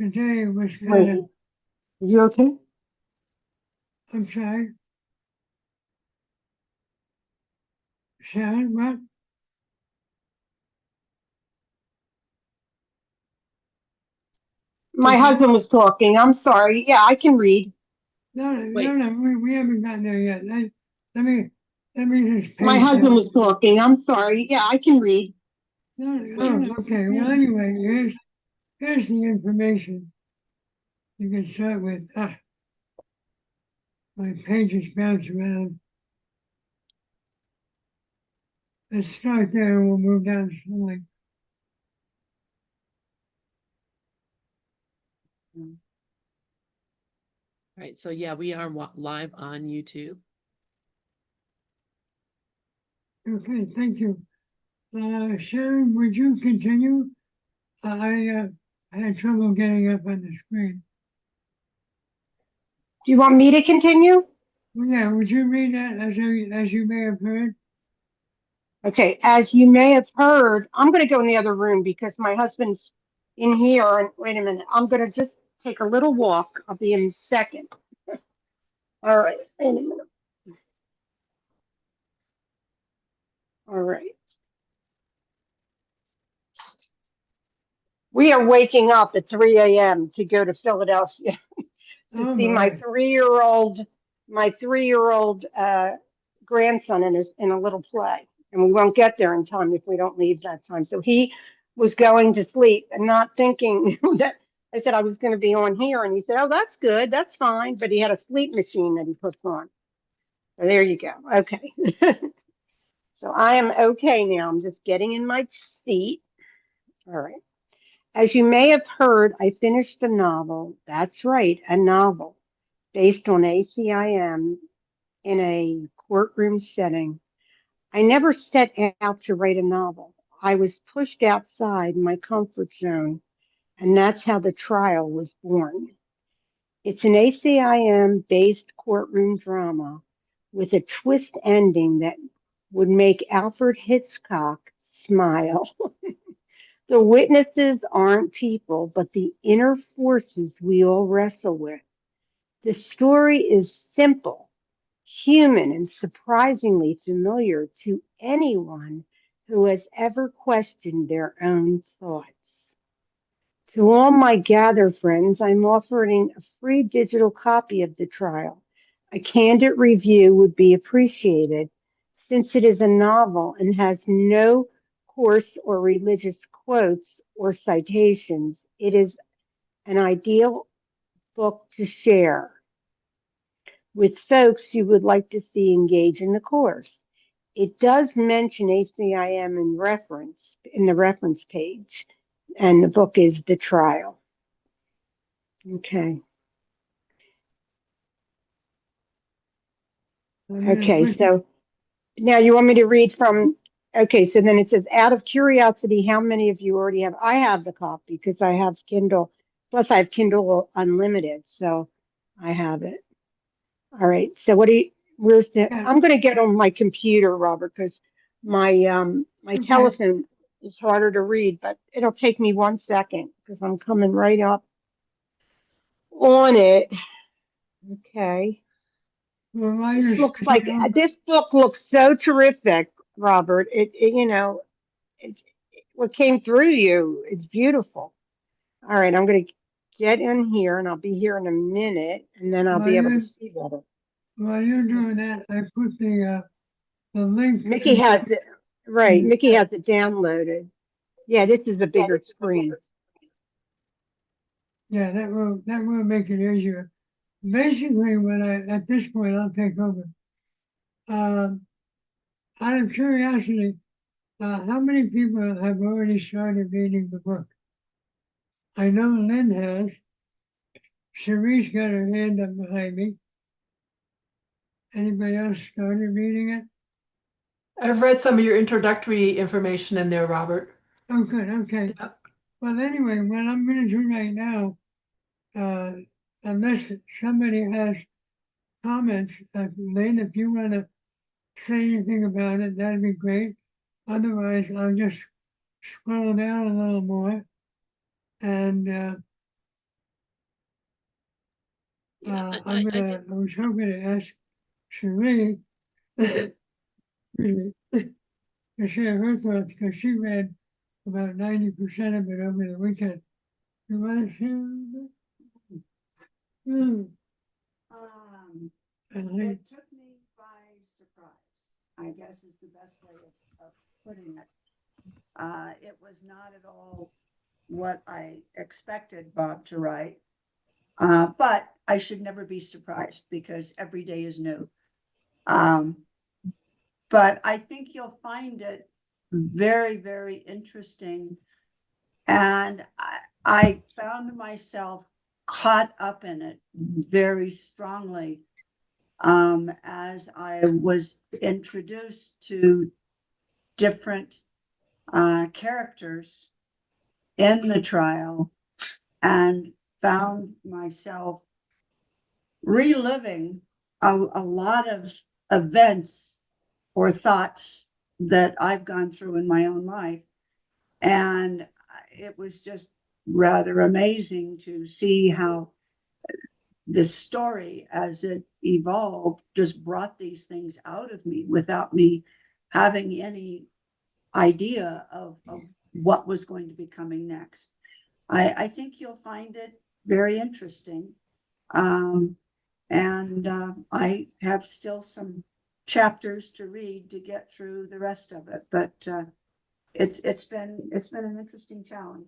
today was kind Wait, of, are you okay? I'm sorry, Sharon, what? My What's that? husband was talking. I'm sorry. Yeah, I can read. No, no, no, Wait, no, we haven't gotten there yet. Let me, let me just My page husband down. was talking. I'm sorry. Yeah, I can read. No, wait. okay. Well, anyway, here's the information you can start with. My pages bounce around. Let's start there and we'll move down slowly. All right, so yeah, we are live on YouTube. Okay, thank you. Sharon, would you continue? I had trouble getting up on the screen. Do you want me to continue? Well, yeah, would you read that as you may have heard? Okay, as you may have heard, I'm going to go in the other room because my husband's in here. And wait a minute, I'm going to just take a little walk. I'll be in a second. All right, wait a minute. All right. We are waking up at 3 a.m. to go to Philadelphia to Oh see my my. 3-year-old grandson in a little play. And we won't get there in time if we don't leave that time. So he was going to sleep and not thinking that I said I was going to be on here. And he said, oh, that's good. That's fine. But he had a sleep machine that he puts on. So there you go. Okay. So I am okay now. I'm just getting in my seat. All right. As you may have heard, I finished a novel. That's right, a novel based on ACIM in a courtroom setting. I never set out to write a novel. I was pushed outside my comfort zone, and that's how the trial was born. It's an ACIM based courtroom drama with a twist ending that would make Alfred Hitchcock smile. The witnesses aren't people, but the inner forces we all wrestle with. The story is simple, human, and surprisingly familiar to anyone who has ever questioned their own thoughts. To all my Gather friends, I'm offering a free digital copy of the trial. A candid review would be appreciated since it is a novel and has no coarse or religious quotes or citations. It is an ideal book to share with folks you would like to see engage in the course. It does mention ACIM in the reference page, and the book is The Trial. Okay. I'm gonna Okay, put, so now you want me to read from, okay, so then it says, out of curiosity, how many of you already have? I have the copy because I have Kindle, plus I have Kindle Unlimited, so I have it. All right, so where's the, yeah, I'm going to get on my computer, Robert, because my okay. telephone is harder to read, but it'll take me 1 second because I'm coming right up on it. Okay. Well, while This you're looks like still, this book looks so terrific, Robert. It, what came through you is beautiful. All right, I'm going to get in here, and I'll be here in a minute, and then I'll while be able to you're, see better. while you're doing that, I put the link Mickey in, has it in right. the Mickey chat. has it downloaded. Yeah, this is a bigger screen. Yeah, that will make it easier. Basically, at this point, I'll take over. Um, Out of curiosity, how many people have already started reading the book? I know Lynn has. Cherie's got her hand up behind me. Anybody else started reading it? I've read some of your introductory information in there, Robert. Oh, good. Okay. Yeah. Well, anyway, what I'm going to do right now, uh, unless somebody has comments, Lynn, if you want to say anything about it, that'd be great. Otherwise, I'll just scroll down a little more and Yeah, I was hoping to ask Sharon, excuse me, to share her thoughts because she read about 90% of it over the weekend. You want to share? Mm. It took me by surprise, I guess is the best way of putting it. It was not at all what I expected Bob to write. But I should never be surprised because every day is new. But I think you'll find it very, very interesting. And I found myself caught up in it very strongly as I was introduced to different characters in the trial and found myself reliving a lot of events or thoughts that I've gone through in my own life. And it was just rather amazing to see how this story, as it evolved, just brought these things out of me without me having any idea of what was going to be coming next. I think you'll find it very interesting. And I have still some chapters to read to get through the rest of it, but it's been an interesting challenge.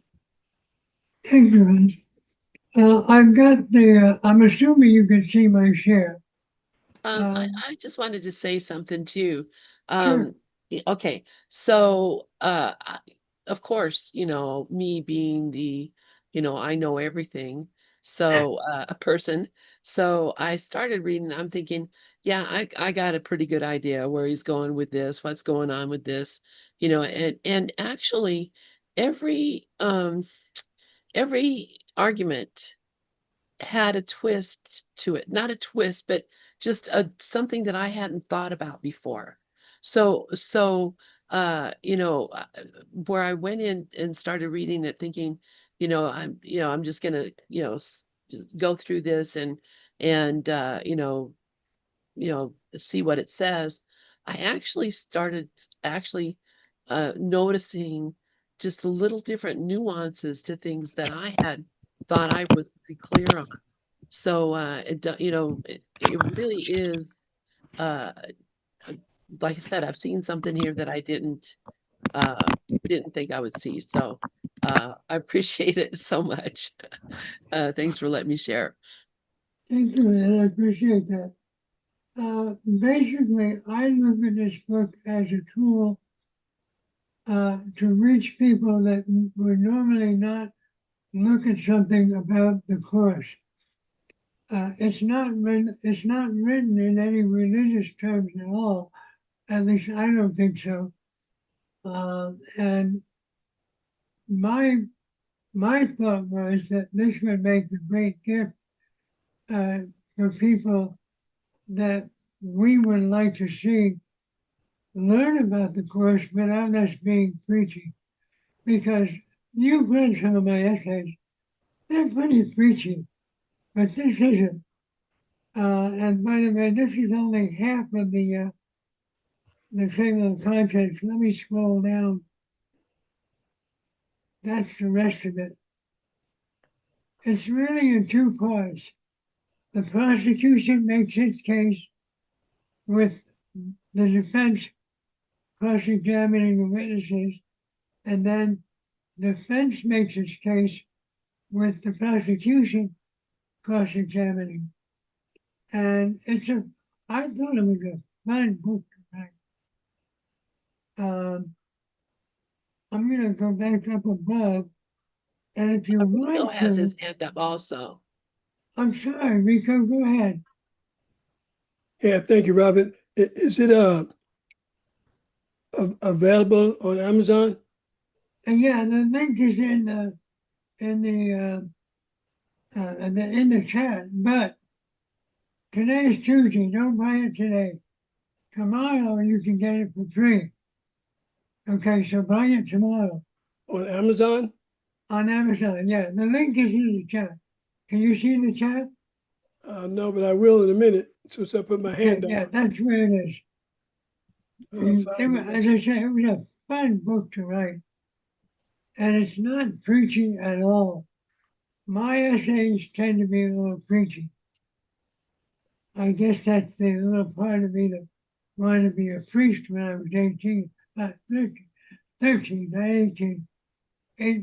Thank you, Ron. I've got I'm assuming you can see my share. I just wanted to say something too. Sure. Okay, so of course, me being the, I know everything. So a person. So I started reading. I'm thinking, yeah, I got a pretty good idea where he's going with this, what's going on with this, and actually every argument had a twist to it. Not a twist, but just something that I hadn't thought about before. So where I went in and started reading it thinking, I'm just gonna, go through this and see what it says. I actually started noticing just little different nuances to things that I had thought I was pretty clear on. So it really is uh like I said, I've seen something here that I didn't think I would see. So I appreciate it so much. Thanks for letting me share. Thank you, Ed. I appreciate that. Basically, I look at this book as a tool to reach people that would normally not look at something about the course. It's not written in any religious terms at all. At least I don't think so. And my thought was that this would make a great gift for people that we would like to see learn about the course without us being preachy. Because you've read some of my essays, they're pretty preachy, but this isn't. And by the way, this is only half of the table of contents. Let me scroll down. That's the rest of it. It's really in two parts. The prosecution makes its case with the defense cross-examining the witnesses, and then the defense makes its case with the prosecution cross-examining. And I thought it was a fine book to write. I'm going to go back up above, and if you Bill want has to, his hand up also. I'm sorry, Rico, go ahead. Yeah, thank you, Robert. Is it available on Amazon? And yeah, the link is in the chat. But today is Tuesday. Don't buy it today. Tomorrow you can get it for free. Okay, so buy it tomorrow On Amazon? on Amazon. Yeah, the link is in the chat. Can you see the chat? No, but I will in a minute, since I put my hand Yeah, up. that's where it is. And 5 as minutes. I said, it was a fun book to write. And it's not preachy at all. My essays tend to be a little preachy. I guess that's the little part of me that wanted to be a priest when I was 18, 13, not 18.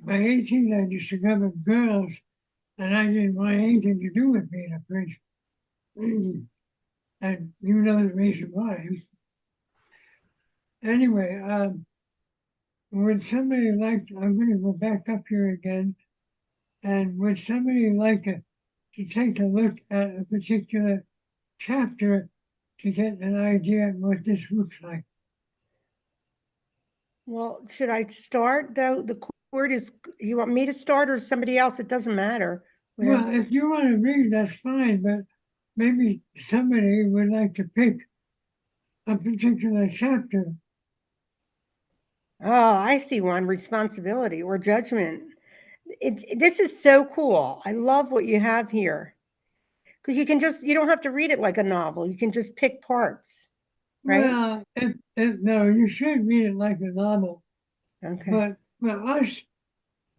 By 18, I discovered girls, and I didn't want anything to do with being a priest. And you know the reason why. Anyway, would somebody like, I'm going to go back up here again, and would somebody like to take a look at a particular chapter to get an idea of what this looks like? Well, should I start though? The court is, you want me to start or somebody else? It doesn't matter. Well, Whatever. if you want to read, that's fine, but maybe somebody would like to pick a particular chapter. Oh, I see one, responsibility or judgment. This is so cool. I love what you have here. Because you don't have to read it like a novel. You can just pick parts, right? Well, no, you should read it like a novel. Okay. But for us,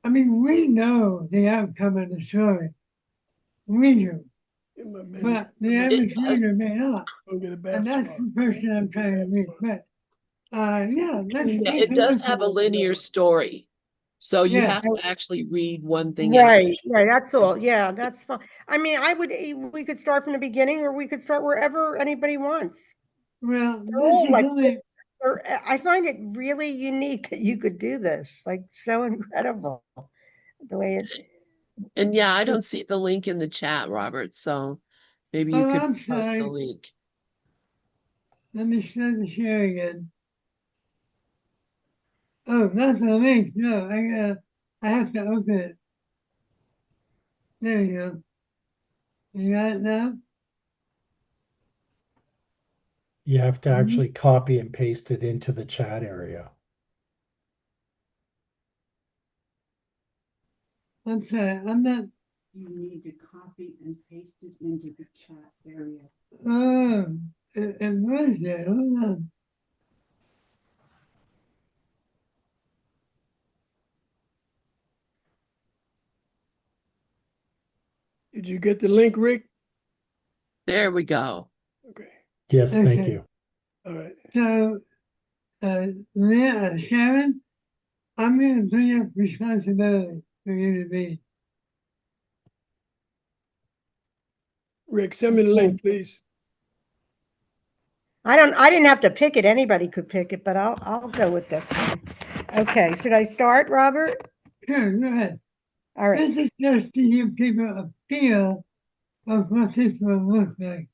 I mean, we know the outcome of the story. We do. Give him a minute. But the I'm average reader may not. gonna get a bath And that's tomorrow. the person I'm trying to read. But yeah, let's Yeah, take it a does look have at a it. linear story. So you Yeah. have to actually read one thing at a Right, right. That's all. Yeah, that's fine. I mean, we could start from the beginning or we could start wherever anybody wants. Well, They're this all is like, only, I find it really unique that you could do this. Like, so incredible the way it And yeah, I don't just, see the link in the chat, Robert. So maybe you oh, could I'm post the sorry. link. Let me start the share again. Oh, not the link. No, I have to open it. There you go. You got it now? You have to Mhm. actually copy and paste it into the chat area. I'm sorry. I'm not. You need to copy and paste it into the chat area. Oh, it was there. Hold on. Did you get the link, Rick? There we go. Okay, Yes, thank Okay. you. all right. So, Sharon, I'm going to bring up responsibility for you to be. Rick, send me the link, please. I didn't have to pick it. Anybody could pick it, but I'll go with this one. Okay, should I start, Robert? Sure, go ahead. All right. This is just to give people a feel of what this will look like.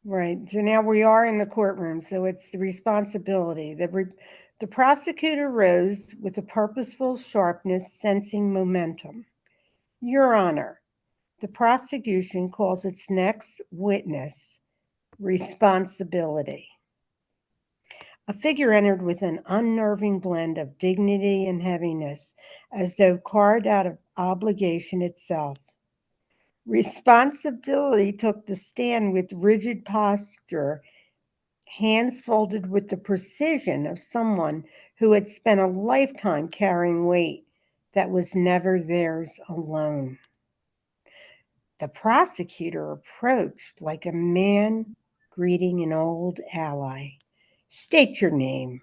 Right. So now we are in the courtroom. So it's the responsibility. The prosecutor rose with a purposeful sharpness, sensing momentum. Your Honor, the prosecution calls its next witness responsibility. A figure entered with an unnerving blend of dignity and heaviness, as though carved out of obligation itself. Responsibility took the stand with rigid posture, hands folded with the precision of someone who had spent a lifetime carrying weight that was never theirs alone. The prosecutor approached like a man greeting an old ally. State your name.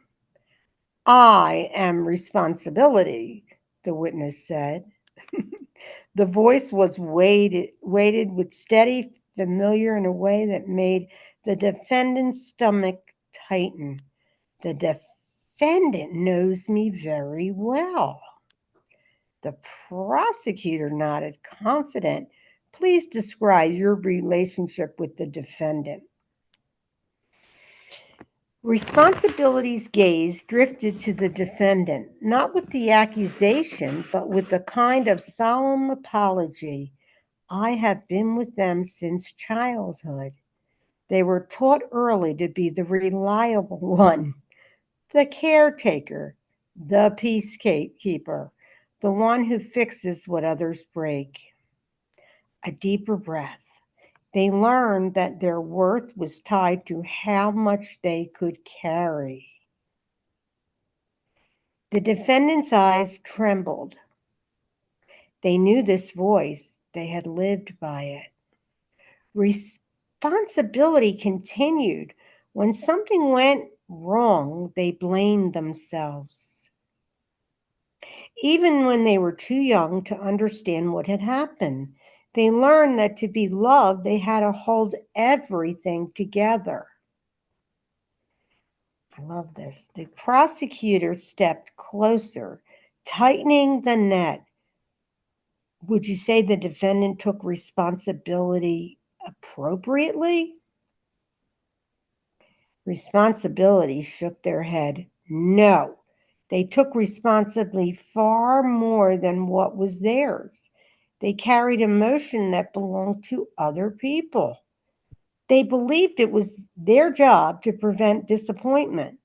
I am responsibility, the witness said. The voice was weighted with steady, familiar in a way that made the defendant's stomach tighten. The defendant knows me very well. The prosecutor nodded, confident. Please describe your relationship with the defendant. Responsibility's gaze drifted to the defendant, not with the accusation, but with the kind of solemn apology. I have been with them since childhood. They were taught early to be the reliable one, the caretaker, the peacekeeper, the one who fixes what others break. A deeper breath. They learned that their worth was tied to how much they could carry. The defendant's eyes trembled. They knew this voice. They had lived by it. Responsibility continued. When something went wrong, they blamed themselves. Even when they were too young to understand what had happened, they learned that to be loved, they had to hold everything together. I love this. The prosecutor stepped closer, tightening the net. Would you say the defendant took responsibility appropriately? Responsibility shook their head. No, they took responsibility far more than what was theirs. They carried emotion that belonged to other people. They believed it was their job to prevent disappointment,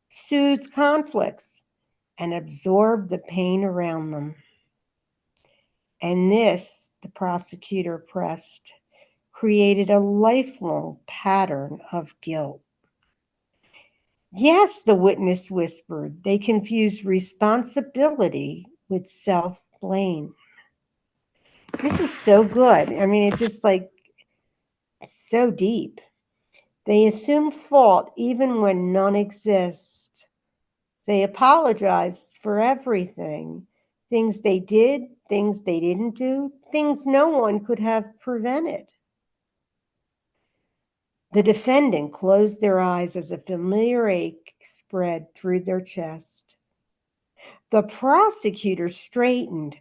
soothe conflicts, and absorb the pain around them. And this, the prosecutor pressed, created a lifelong pattern of guilt. Yes, the witness whispered, they confused responsibility with self-blame. This is so good. I mean, it's just like so deep. They assume fault even when none exists. They apologize for everything. Things they did, things they didn't do, things no one could have prevented. The defendant closed their eyes as a familiar ache spread through their chest. The prosecutor straightened.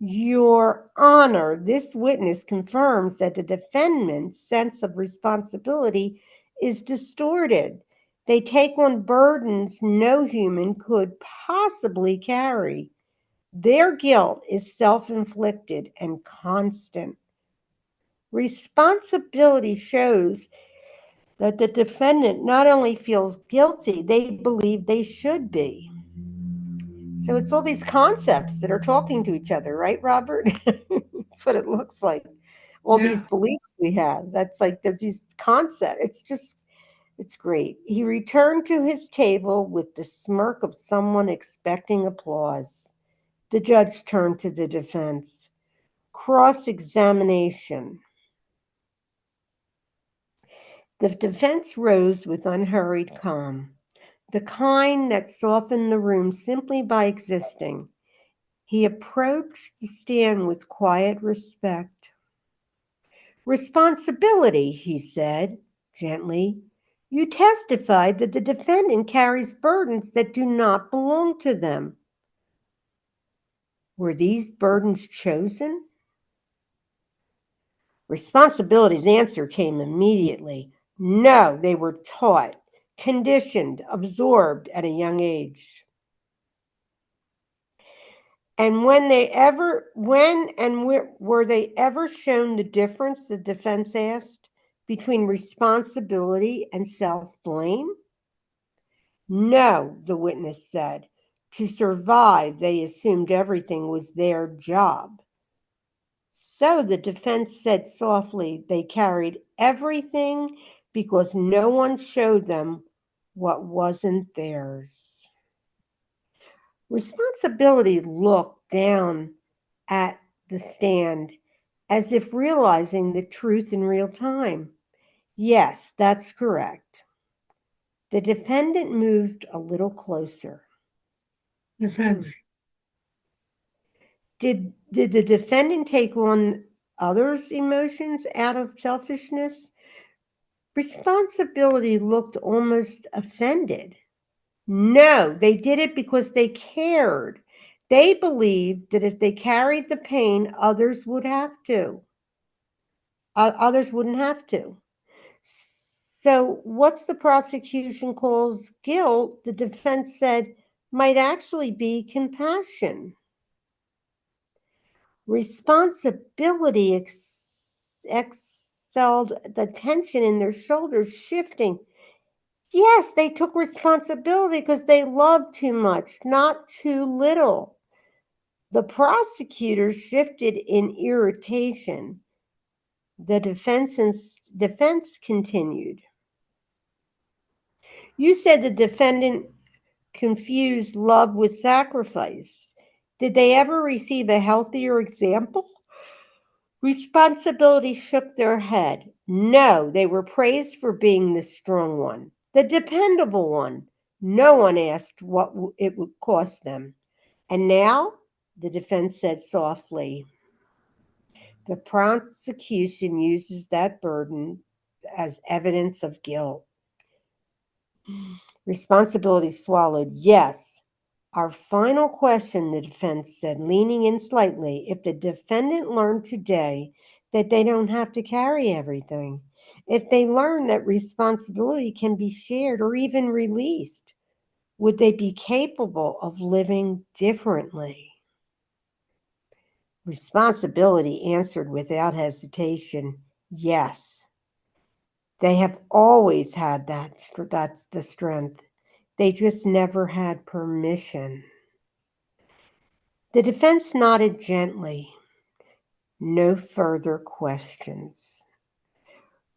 Your Honor, this witness confirms that the defendant's sense of responsibility is distorted. They take on burdens no human could possibly carry. Their guilt is self-inflicted and constant. Responsibility shows that the defendant not only feels guilty, they believe they should be. So it's all these concepts that are talking to each other, right, Robert? That's what it looks like. All these beliefs we have. That's like these concepts. It's great. He returned to his table with the smirk of someone expecting applause. The judge turned to the defense. Cross-examination. The defense rose with unhurried calm, the kind that softened the room simply by existing. He approached the stand with quiet respect. Responsibility, he said gently. You testified that the defendant carries burdens that do not belong to them. Were these burdens chosen? Responsibility's answer came immediately. No, they were taught, conditioned, absorbed at a young age. And were they ever shown the difference, the defense asked, between responsibility and self-blame? No, the witness said. To survive, they assumed everything was their job. So the defense said softly, they carried everything because no one showed them what wasn't theirs. Responsibility looked down at the stand as if realizing the truth in real time. Yes, that's correct. The defendant moved a little closer. Defense. Did the defendant take on others' emotions out of selfishness? Responsibility looked almost offended. No, they did it because they cared. They believed that if they carried the pain, others would have to. Others wouldn't have to. So what's the prosecution calls guilt, the defense said might actually be compassion. Responsibility excelled the tension in their shoulders shifting. Yes, they took responsibility because they loved too much, not too little. The prosecutor shifted in irritation. The defense continued. You said the defendant confused love with sacrifice. Did they ever receive a healthier example? Responsibility shook their head. No, they were praised for being the strong one, the dependable one. No one asked what it would cost them. And now, the defense said softly, the prosecution uses that burden as evidence of guilt. Responsibility swallowed. Yes. Our final question, the defense said, leaning in slightly, if the defendant learned today that they don't have to carry everything, if they learn that responsibility can be shared or even released, would they be capable of living differently? Responsibility answered without hesitation, yes. They have always had that's the strength. They just never had permission. The defense nodded gently. No further questions.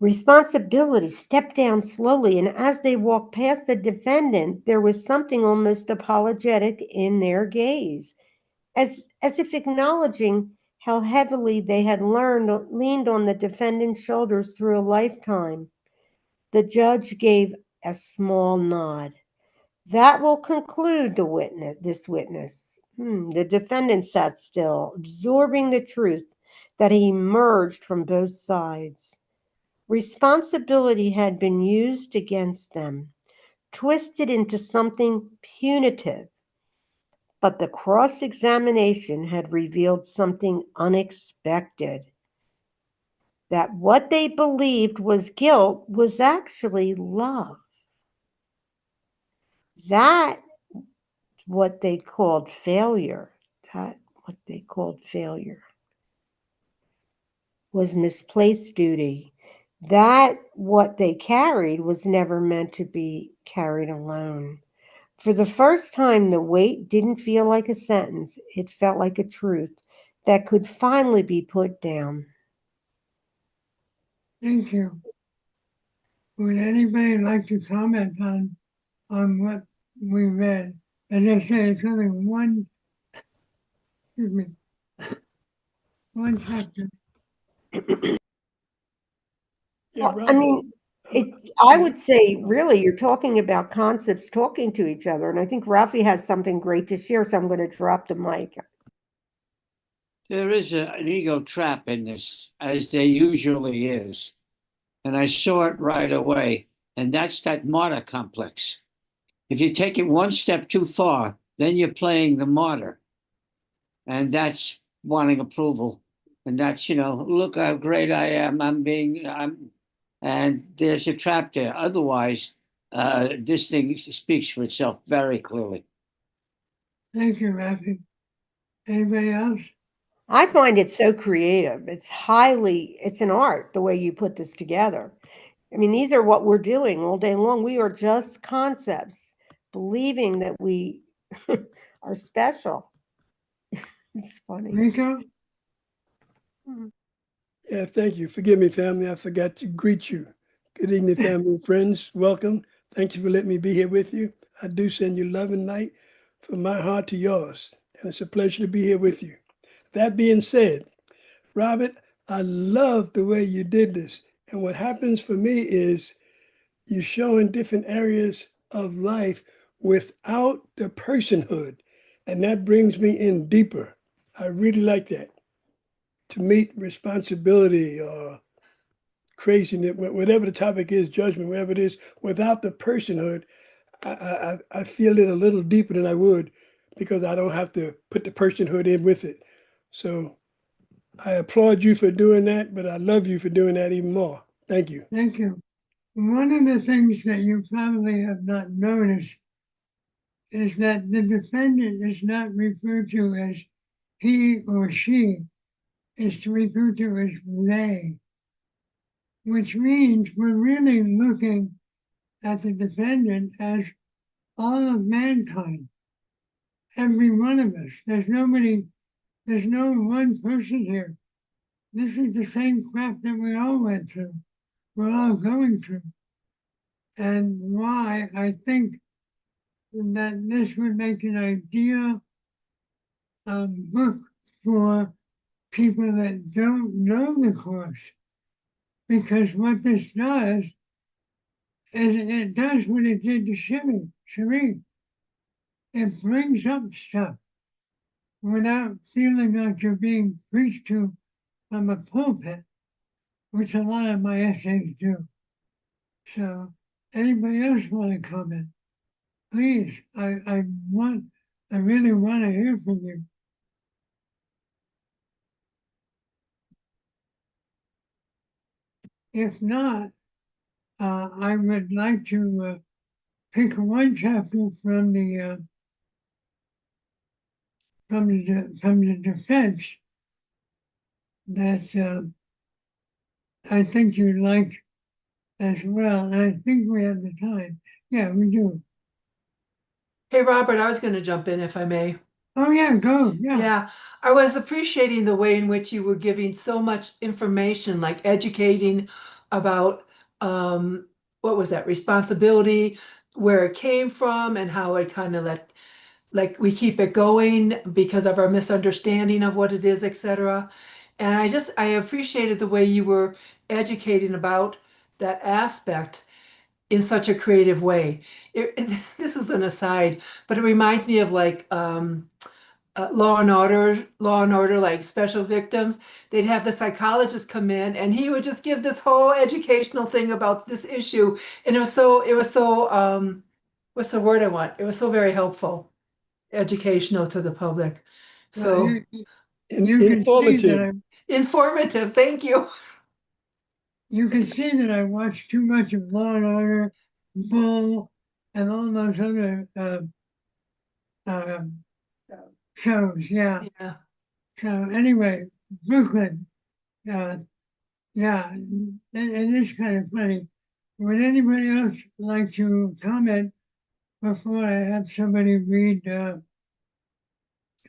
Responsibility stepped down slowly, and as they walked past the defendant, there was something almost apologetic in their gaze, as if acknowledging how heavily they had leaned on the defendant's shoulders through a lifetime. The judge gave a small nod. That will conclude this witness. The defendant sat still, absorbing the truth that emerged from both sides. Responsibility had been used against them, twisted into something punitive. But the cross-examination had revealed something unexpected. That what they believed was guilt was actually love. That what they called failure, was misplaced duty. That what they carried was never meant to be carried alone. For the first time, the weight didn't feel like a sentence. It felt like a truth that could finally be put down. Thank you. Would anybody like to comment on what we read? As I say, it's only one chapter. Yeah, Well, I mean, I would say, really, you're talking about concepts talking to each other, and I think Rafi has something great to share, so I'm going to drop the mic. There is an ego trap in this, as there usually is. And I saw it right away. And that's that martyr complex. If you take it one step too far, then you're playing the martyr. And that's wanting approval. And that's, look how great I am. And there's a trap there. Otherwise, this thing speaks for itself very clearly. Thank you, Rafi. Anybody else? I find it so creative. It's an art, the way you put this together. I mean, these are what we're doing all day long. We are just concepts, believing that we are special. It's funny. Rico? Yeah, thank you. Forgive me, family. I forgot to greet you. Good evening, family and friends. Welcome. Thank you for letting me be here with you. I do send you love and light from my heart to yours. And it's a pleasure to be here with you. That being said, Robert, I love the way you did this. And what happens for me is you show in different areas of life without the personhood. And that brings me in deeper. I really like that. To meet responsibility or craziness, whatever the topic is, judgment, whatever it is, without the personhood, I feel it a little deeper than I would because I don't have to put the personhood in with it. So I applaud you for doing that, but I love you for doing that even more. Thank you. Thank you. One of the things that you probably have not noticed is that the defendant is not referred to as he or she, it's referred to as they, which means we're really looking at the defendant as all of mankind, every one of us. There's no one person here this is the same crap that we all went through. We're all going through. And why I think that this would make an ideal book for people that don't know the course. Because what this does is it does what it did to Sheree. It brings up stuff without feeling like you're being preached to from a pulpit, which a lot of my essays do. So anybody else want to comment? Please, I really want to hear from you. If not, I would like to pick one chapter from the defense that I think you'd like as well. And I think we have the time. Yeah, we do. Hey, Robert, I was going to jump in if I may. Oh yeah, go. Yeah. Yeah, I was appreciating the way in which you were giving so much information, like educating about what was that responsibility, where it came from, and how it kind of like we keep it going because of our misunderstanding of what it is, etc. And I appreciated the way you were educating about that aspect in such a creative way. This is an aside, but it reminds me of like Law and Order, like Special Victims. They'd have the psychologist come in, and he would just give this whole educational thing about this issue, and it was so what's the word I want? It was so very helpful, educational to the public. So You can see that Informative. informative. Thank you. you can see that I watched too much of Law and Order, Bull, and all those other uh, shows. Yeah. Yeah. So anyway, Brooklyn. Uh, yeah, it is kind of funny. Would anybody else like to comment before I have somebody read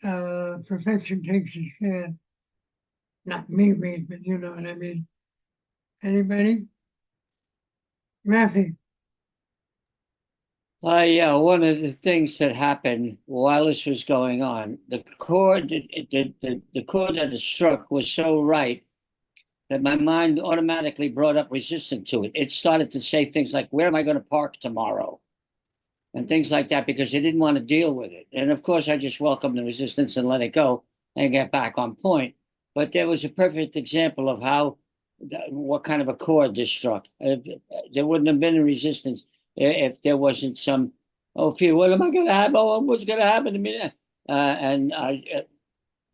Perfection Takes a Stand? Not me read, but you know what I mean. Anybody? Rafi? Yeah, one of the things that happened while this was going on, the chord, the chord that it struck was so right that my mind automatically brought up resistance to it. It started to say things like, "Where am I going to park tomorrow?" and things like that because I didn't want to deal with it. And of course, I just welcomed the resistance and let it go and get back on point. But there was a perfect example of how what kind of a chord this struck. There wouldn't have been a resistance if there wasn't some, oh, fear, what am I going to have? Oh, what's going to happen to me? And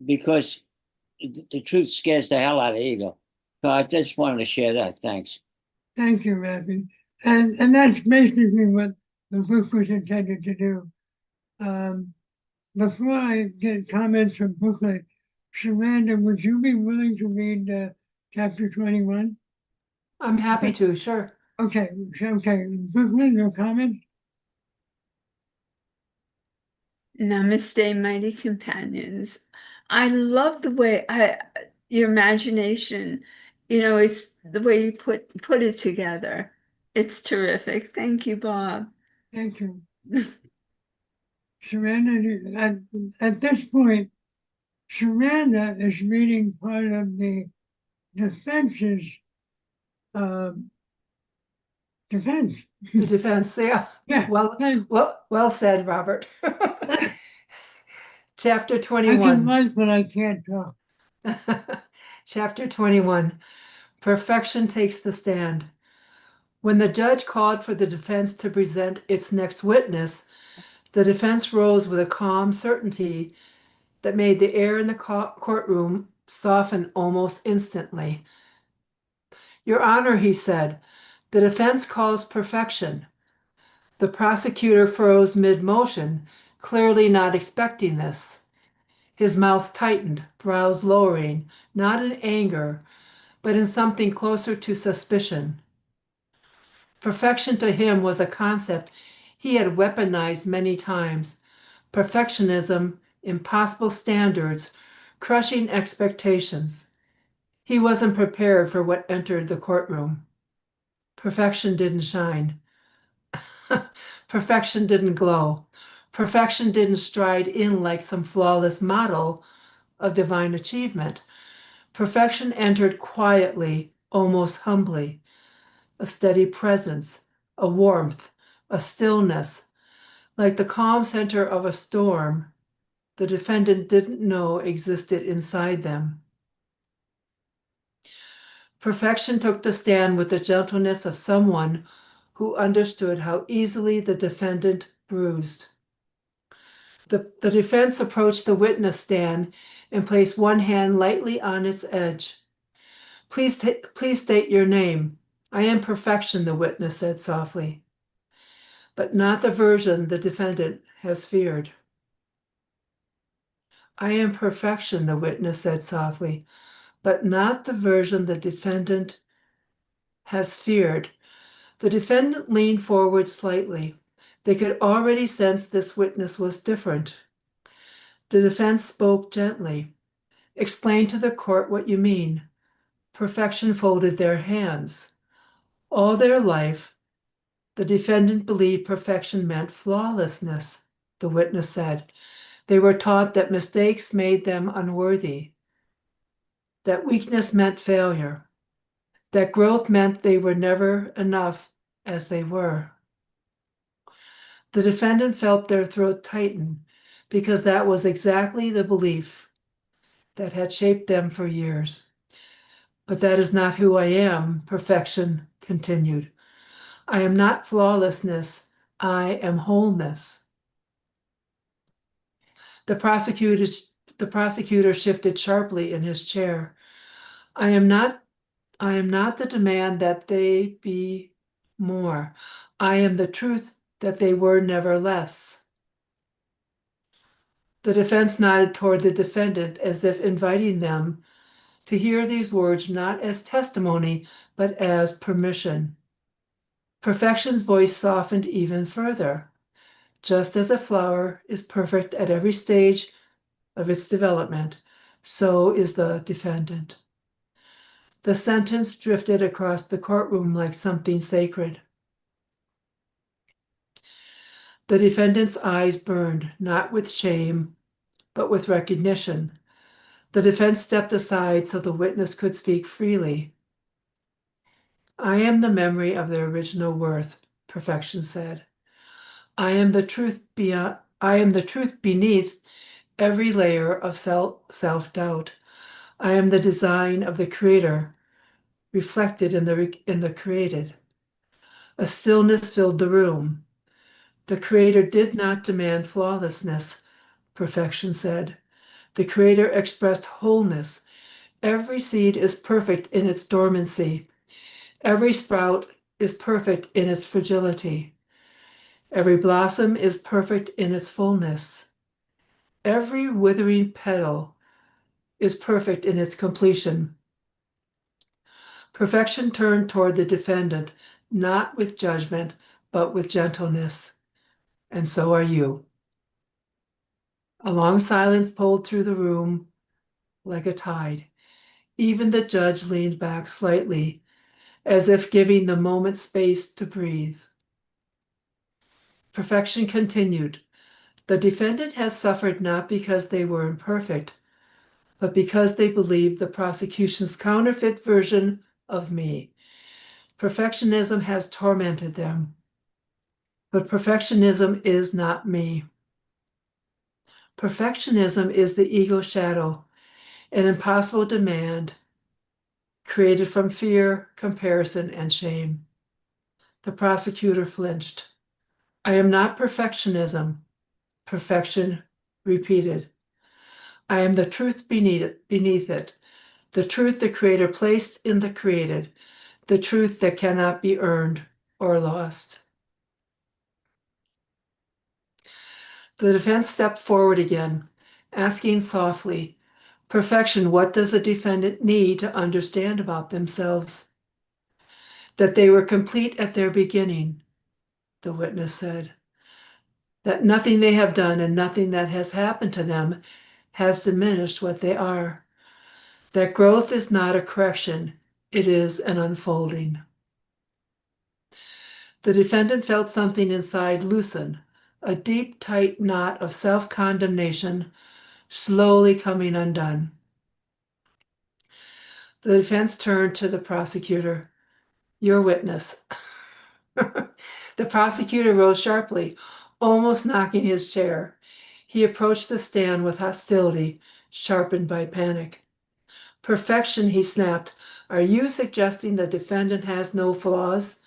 because the truth scares the hell out of ego. So I just wanted to share that. Thanks. Thank you, Rafi. And that's basically what the book was intended to do. Before I get comments from booklet, Sharanda, would you be willing to read chapter 21? I'm happy to, sure. Okay, okay. Booklet, your comments? Namaste, mighty companions. I love the way your imagination, it's the way you put it together. It's terrific. Thank you, Bob. Thank you. Sharanda, at this point, Sharanda is reading part of the defense's defense. The defense, yeah. Yeah. Well said, Robert. Chapter I can 21. write, but I can't talk. Chapter 21. Perfection takes the stand. When the judge called for the defense to present its next witness, the defense rose with a calm certainty that made the air in the courtroom soften almost instantly. Your Honor, he said, the defense calls perfection. The prosecutor froze mid-motion, clearly not expecting this. His mouth tightened, brows lowering, not in anger, but in something closer to suspicion. Perfection to him was a concept he had weaponized many times. Perfectionism, impossible standards, crushing expectations. He wasn't prepared for what entered the courtroom. Perfection didn't shine. Perfection didn't glow. Perfection didn't stride in like some flawless model of divine achievement. Perfection entered quietly, almost humbly, a steady presence, a warmth, a stillness, like the calm center of a storm the defendant didn't know existed inside them. Perfection took the stand with the gentleness of someone who understood how easily the defendant bruised. The defense approached the witness stand and placed one hand lightly on its edge. Please state your name. I am Perfection, the witness said softly, but not the version the defendant has feared. I am Perfection, the witness said softly, but not the version the defendant has feared. The defendant leaned forward slightly. They could already sense this witness was different. The defense spoke gently. Explain to the court what you mean. Perfection folded their hands. All their life, the defendant believed perfection meant flawlessness, the witness said. They were taught that mistakes made them unworthy, that weakness meant failure, that growth meant they were never enough as they were. The defendant felt their throat tighten because that was exactly the belief that had shaped them for years. But that is not who I am, Perfection continued. I am not flawlessness, I am wholeness. The prosecutor shifted sharply in his chair. I am not the demand that they be more. I am the truth that they were never less. The defense nodded toward the defendant as if inviting them to hear these words not as testimony, but as permission. Perfection's voice softened even further. Just as a flower is perfect at every stage of its development, so is the defendant. The sentence drifted across the courtroom like something sacred. The defendant's eyes burned, not with shame, but with recognition. The defense stepped aside so the witness could speak freely. I am the memory of their original worth, Perfection said. I am the truth beneath every layer of self-doubt. I am the design of the Creator, reflected in the created. A stillness filled the room. The Creator did not demand flawlessness, Perfection said. The Creator expressed wholeness. Every seed is perfect in its dormancy. Every sprout is perfect in its fragility. Every blossom is perfect in its fullness. Every withering petal is perfect in its completion. Perfection turned toward the defendant, not with judgment, but with gentleness. And so are you. A long silence pulled through the room like a tide. Even the judge leaned back slightly, as if giving the moment space to breathe. Perfection continued. The defendant has suffered not because they were imperfect, but because they believed the prosecution's counterfeit version of me. Perfectionism has tormented them. But perfectionism is not me. Perfectionism is the ego shadow, an impossible demand created from fear, comparison, and shame. The prosecutor flinched. I am not perfectionism. Perfection repeated. I am the truth beneath it, the truth the Creator placed in the created, the truth that cannot be earned or lost. The defense stepped forward again, asking softly, Perfection, what does a defendant need to understand about themselves? That they were complete at their beginning, the witness said. That nothing they have done and nothing that has happened to them has diminished what they are. that growth is not a correction, it is an unfolding. The defendant felt something inside loosen, a deep, tight knot of self-condemnation slowly coming undone. The defense turned to the prosecutor. Your witness. The prosecutor rose sharply, almost knocking his chair. He approached the stand with hostility, sharpened by panic. Perfection, he snapped. Are you suggesting the defendant has no flaws?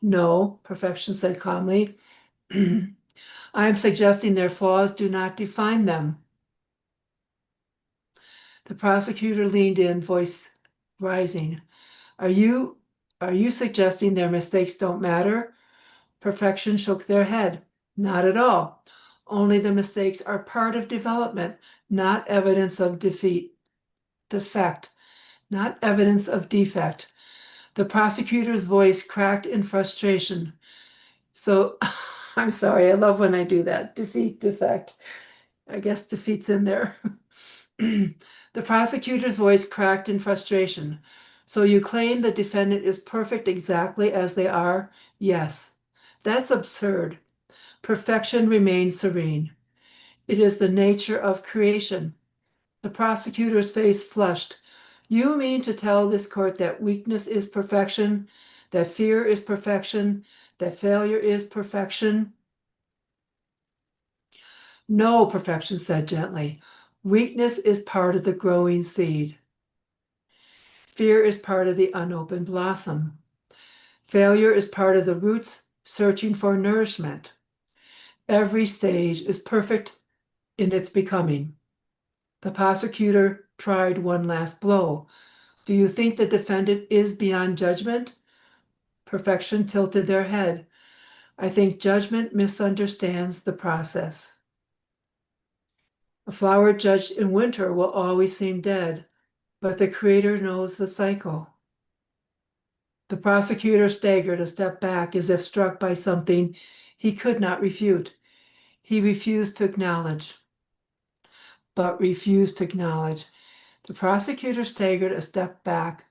No, Perfection said calmly. I am suggesting their flaws do not define them. The prosecutor leaned in, voice rising. Are you suggesting their mistakes don't matter? Perfection shook their head. Not at all. Only the mistakes are part of development, not evidence of defect, not evidence of defect. The prosecutor's voice cracked in frustration. So, I'm sorry, I love when I do that. Defect. I guess defeat's in there. The prosecutor's voice cracked in frustration. So you claim the defendant is perfect exactly as they are? Yes. That's absurd. Perfection remains serene. It is the nature of creation. The prosecutor's face flushed. You mean to tell this court that weakness is perfection, that fear is perfection, that failure is perfection? No, Perfection said gently. Weakness is part of the growing seed. Fear is part of the unopened blossom. Failure is part of the roots searching for nourishment. Every stage is perfect in its becoming. The prosecutor tried one last blow. Do you think the defendant is beyond judgment? Perfection tilted their head. I think judgment misunderstands the process. A flower judged in winter will always seem dead, but the Creator knows the cycle. The prosecutor staggered a step back as if struck by something he could not refute. He refused to acknowledge. The prosecutor staggered a step back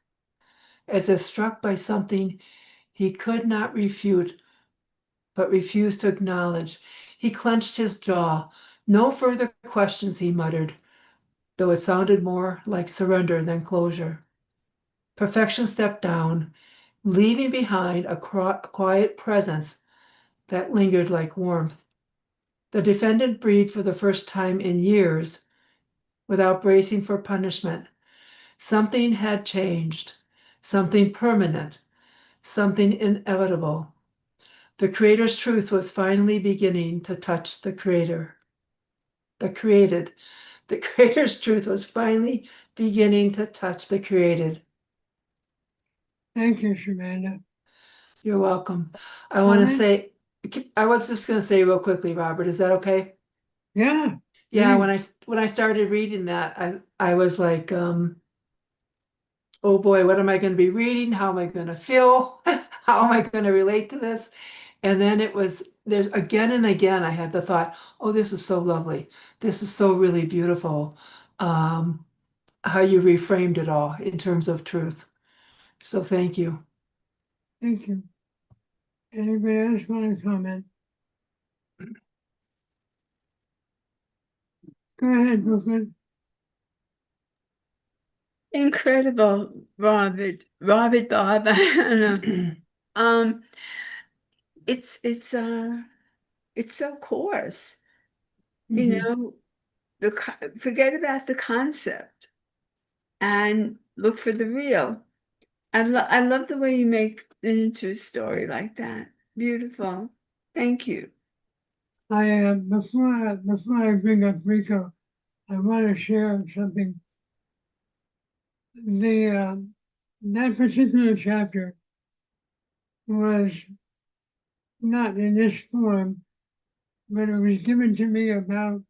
as if struck by something he could not refute, but refused to acknowledge. He clenched his jaw. No further questions, he muttered, though it sounded more like surrender than closure. Perfection stepped down, leaving behind a quiet presence that lingered like warmth. The defendant breathed for the first time in years without bracing for punishment. Something had changed, something permanent, something inevitable. The Creator's truth was finally beginning to touch the Creator. The created. The Creator's truth was finally beginning to touch the created. Thank you, Shamanda. You're welcome. I want to Comment? say, I was just going to say real quickly, Robert, is that okay? Yeah. Yeah, please. when I started reading that, I was like, oh boy, what am I going to be reading? How am I going to feel? How am I going to relate to this? And then there's again and again, I had the thought, oh, this is so lovely. This is so really beautiful. How you reframed it all in terms of truth. So thank you. Thank you. Anybody else want to comment? Go ahead, Brooklyn. Incredible, Robert Bob. um, it's so coarse, you Mhm. know. Forget about the concept and look for the real. I love the way you make it into a story like that. Beautiful. Thank you. Before I bring up Rico, I want to share something. That particular chapter was not in this form, but it was given to me about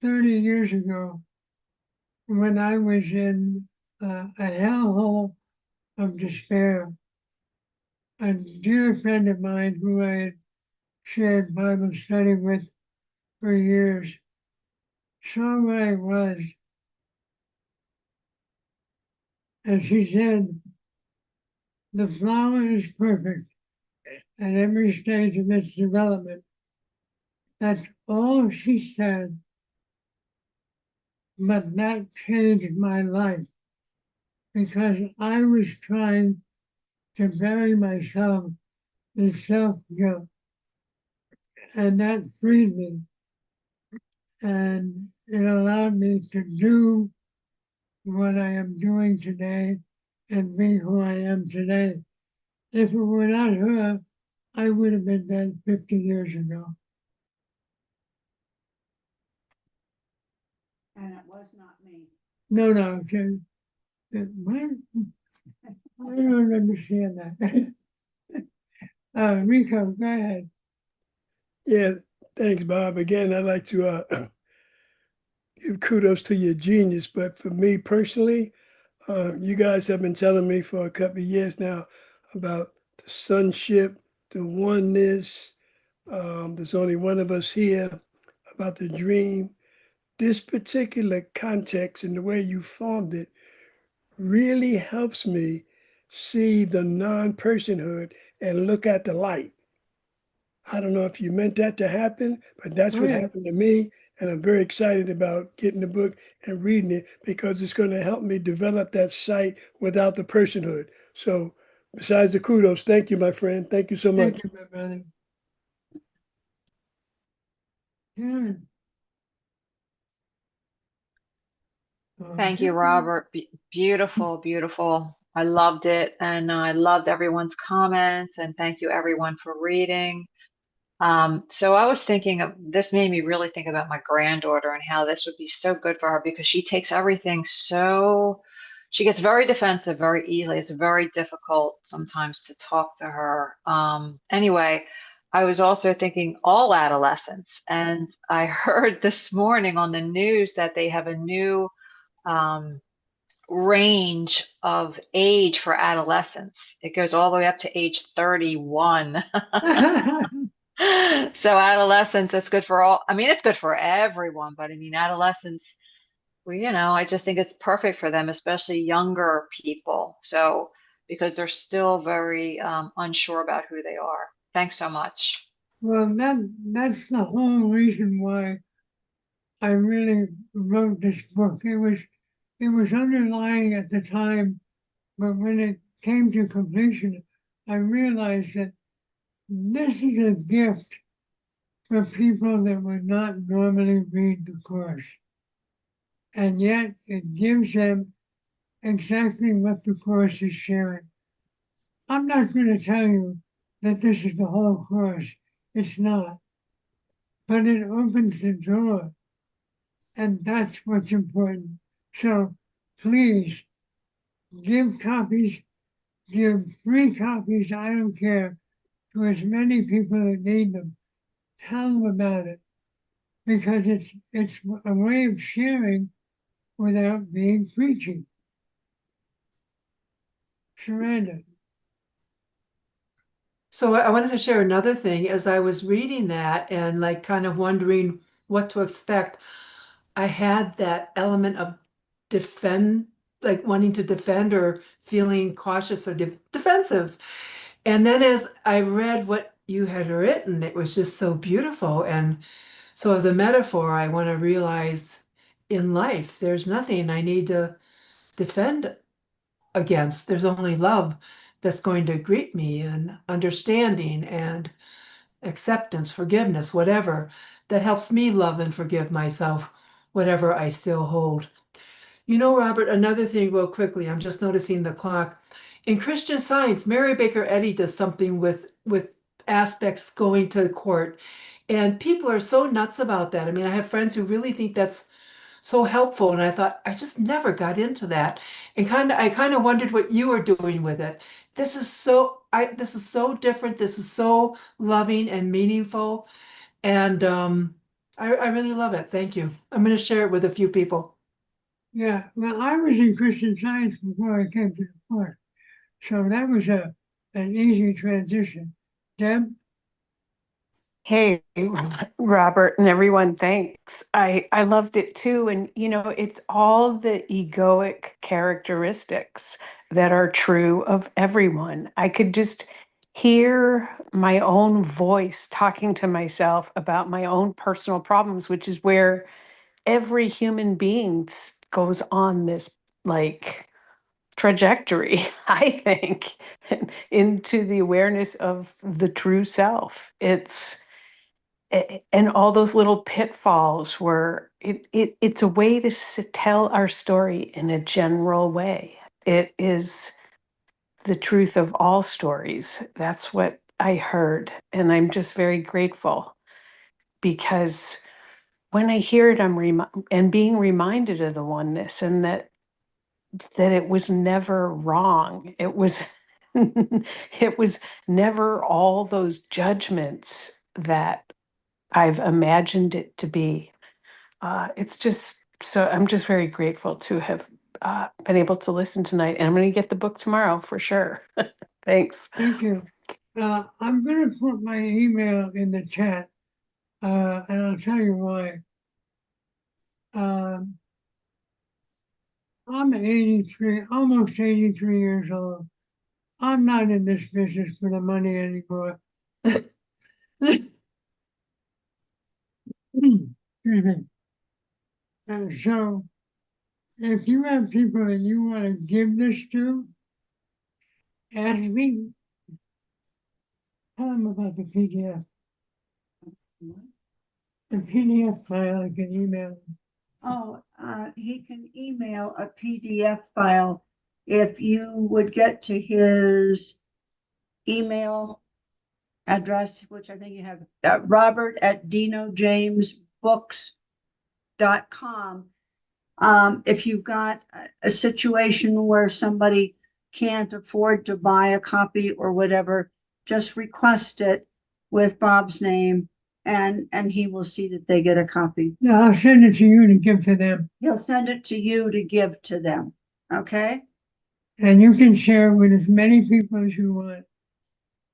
30 years ago when I was in a hellhole of despair. A dear friend of mine who I had shared Bible study with for years saw where I was And she said, the flower is perfect at every stage of its development. That's all she said, but that changed my life because I was trying to bury myself in self-guilt. And that freed me. And it allowed me to do what I am doing today and be who I am today. If it were not her, I would have been dead 50 years ago. And it was not me. No, what? I don't understand that. Rico, go ahead. Yeah, thanks, Bob. Again, I'd like to give kudos to your genius, but for me personally, you guys have been telling me for a couple of years now about the sonship, the oneness. There's only one of us here, about the dream. This particular context and the way you formed it really helps me see the non-personhood and look at the light. I don't know if you meant that to happen, but that's what Right. happened to me. And I'm very excited about getting the book and reading it because it's going to help me develop that sight without the personhood. So, besides the kudos, thank you, my friend. Thank you so much. Thank you, my brother. Sharon. Thank you, Robert. Beautiful, beautiful. I loved it. And I loved everyone's comments. And thank you, everyone, for reading. So I was thinking of this, made me really think about my granddaughter and how this would be so good for her because she takes everything so, she gets very defensive very easily. It's very difficult sometimes to talk to her. Anyway, I was also thinking all adolescents. And I heard this morning on the news that they have a new um, range of age for adolescents. It goes all the way up to age 31. So adolescence, it's good for all. I mean, it's good for everyone, but I mean, adolescents, well, I just think it's perfect for them, especially younger people. So because they're still very unsure about who they are. Thanks so much. Well, that's the whole reason why I really wrote this book. It was underlying at the time, but when it came to completion, I realized that this is a gift for people that would not normally read the course. And yet it gives them exactly what the course is sharing. I'm not going to tell you that this is the whole course. It's not. But it opens the door. And that's what's important. So please give copies, give free copies, I don't care, to as many people that need them. Tell them about it because it's a way of sharing without being preachy. Surrender. So I wanted to share another thing as I was reading that and like kind of wondering what to expect. I had that element of defend, like wanting to defend or feeling cautious or defensive. And then as I read what you had written, it was just so beautiful. And so as a metaphor, I want to realize in life, there's nothing I need to defend against. There's only love that's going to greet me and understanding and acceptance, forgiveness, whatever that helps me love and forgive myself, whatever I still hold. Robert, another thing real quickly, I'm just noticing the clock. In Christian Science, Mary Baker Eddy does something with aspects going to court. And people are so nuts about that. I mean, I have friends who really think that's so helpful. And I thought, I just never got into that. And I kind of wondered what you were doing with it. This is so different. This is so loving and meaningful. And I really love it. Thank you. I'm going to share it with a few people. Yeah, well, I was in Christian Science before I came to the course. So that was an easy transition. Deb? Hey, Robert and everyone, thanks. I loved it too. And, it's all the egoic characteristics that are true of everyone. I could just hear my own voice talking to myself about my own personal problems, which is where every human being goes on this like trajectory, I think, into the awareness of the true self. And all those little pitfalls where it's a way to tell our story in a general way. It is the truth of all stories. That's what I heard. And I'm just very grateful because when I hear it, and being reminded of the oneness and that it was never wrong. It was it was never all those judgments that I've imagined it to be. It's just so I'm just very grateful to have been able to listen tonight, and I'm going to get the book tomorrow for sure. Thanks. Thank you. I'm going to put my email in the chat, and I'll tell you why. I'm 83, almost 83 years old. I'm not in this business for the money anymore. And so, if you have people that you want to give this to, ask me. Tell them about the PDF. The PDF file I can email. Oh, he can email a PDF file if you would get to his email address, which I think you have, robert@dinojamesbooks.com. If you've got a situation where somebody can't afford to buy a copy or whatever, just request it with Bob's name and he will see that they get a copy. No, I'll send it to you to give to them. He'll send it to you to give to them. Okay? And you can share it with as many people as you want.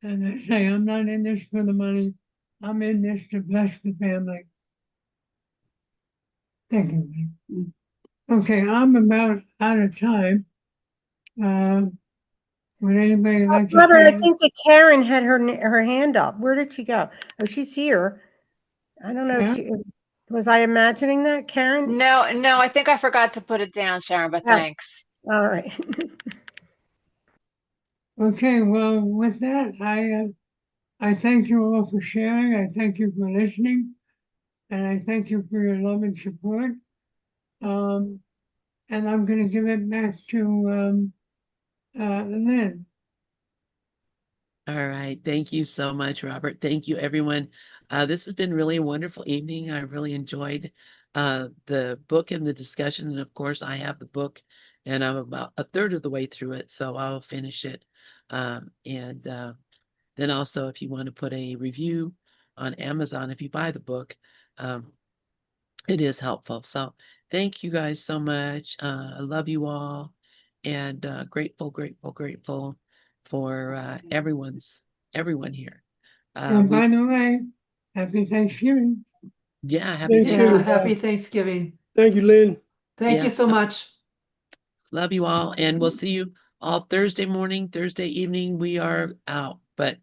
And I say, I'm not in this for the money. I'm in this to bless the family. Thank you. Okay, I'm about out of time. Would anybody like to Robert, I say? think that Karen had her hand up. Where did she go? Oh, she's here. I don't know if Yeah? she was I imagining that, Karen? No, I think I forgot to put it down, Sharon, but Oh. thanks. All right. Okay, well, with that, I thank you all for sharing. I thank you for listening. And I thank you for your love and support. And I'm going to give it back to Lynn. All right. Thank you so much, Robert. Thank you, everyone. This has been really a wonderful evening. I really enjoyed the book and the discussion. And of course, I have the book and I'm about a third of the way through it, so I'll finish it. Then also, if you want to put a review on Amazon, if you buy the book, it is helpful. So thank you guys so much. I love you all and grateful for everyone here. And by the way, happy Thanksgiving. Yeah, happy Thanksgiving. Yeah, happy Thanksgiving. Thank you, Lynn. Thank Yeah. you so much. Love you all, and we'll see you all Thursday morning. Thursday evening we are out, but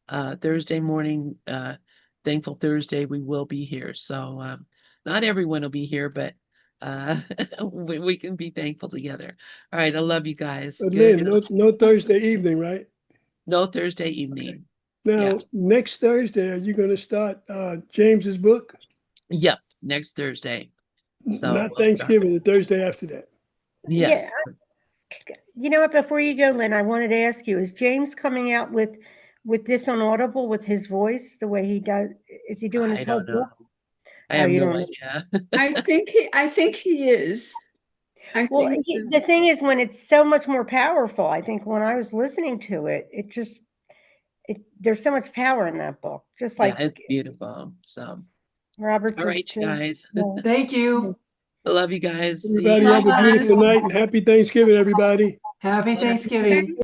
Thursday morning, Thankful Thursday, we will be here. So not everyone will be here, but we can be thankful together. All right, I love you guys. But Good. Lynn, no Thursday evening, right? No Thursday evening. Now, Yeah. next Thursday, are you going to start James's book? Yep, next Thursday. So Not Thanksgiving, the Thursday after that. Yes. Yeah. You know what? Before you go, Lynn, I wanted to ask you: is James coming out with this on Audible with his voice the way he does? Is he doing I his whole don't know. book? I have you no don't know. idea. I think he is. Well, think the thing is, when it's so much more powerful, I think when I was listening to it, there's so much power in that book. Just like Yeah, it's beautiful. So Robert all says right, you too. guys. Yeah. Thank you. I love you guys. See you. Everybody have a beautiful night and happy Thanksgiving, everybody. Happy Thanksgiving.